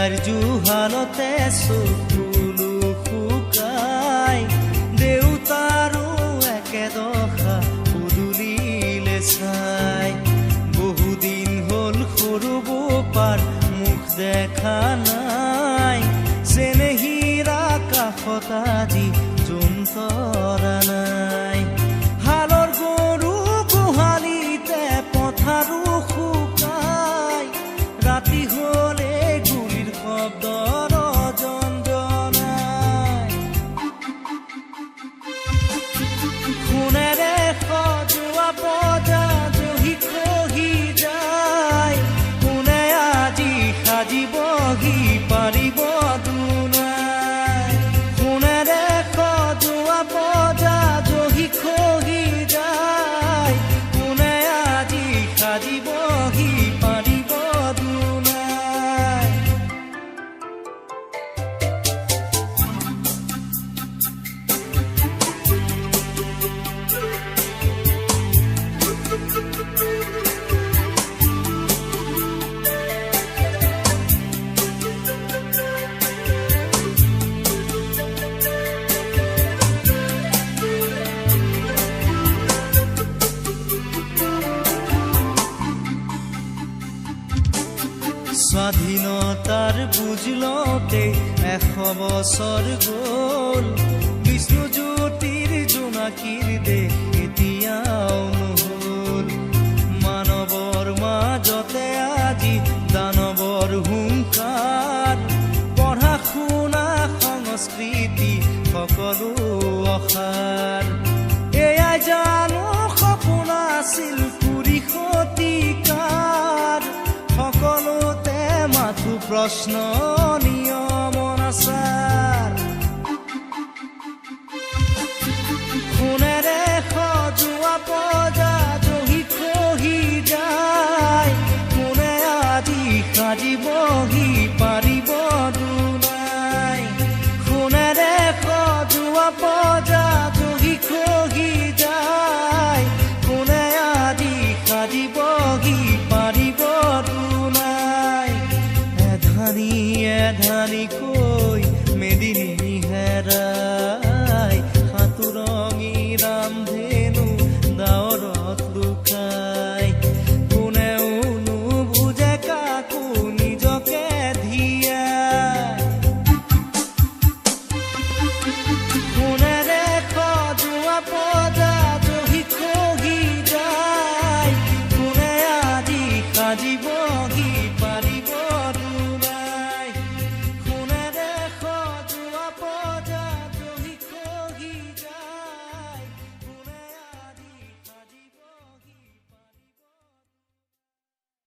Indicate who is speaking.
Speaker 1: বিদাৰ জুহালতে চকুলো শুকাই দেউতাৰো একেদশা পদূলিলে চাই বহুদিন হ'ল সৰু বোপাৰ মুখ দেখা নাই চেনেহীৰা কাষত আজি জোনতৰা নাই হালৰ গৰু গোহালিতে পথাৰো শুকাই ৰাতি হ'লে গুলিৰ শব্দৰ জঞ্জনাই সোণেৰে সজোৱা বজা জহি খহি যায় কোনে আজি সাজিবহি পাৰিব দুনাই সোণেৰে সজোৱা বজা জহি খহি যায় কোনে আজি সাজিবহি পাৰিব দুনাই স্বাধীনতাৰ বুজ লওঁতে 100 বছৰ গ'ল বিষ্ণুজ্যোতিৰ জোনাকীৰ দেশ এতিয়াও নহ'ল মানৱৰ মাজতে আজি দানৱৰ হুংকাৰ পঢ়া শুনা সংস্কৃতি সকলো অসাৰ এয়াই জানো সপোন আছিল কুৰি শতিকাৰ সকলোতে মাথো প্ৰশ্ন নিয়ম আচাৰ সোণেৰে সজোৱা বজা জহি খহি যায় কোনে আজি সাজিবহি পাৰিব দুনাই সোণেৰে সজোৱা বজা জহি খহি যায় কোনে আজি সাজিবহি পাৰিব দুনাই এধানি এধানি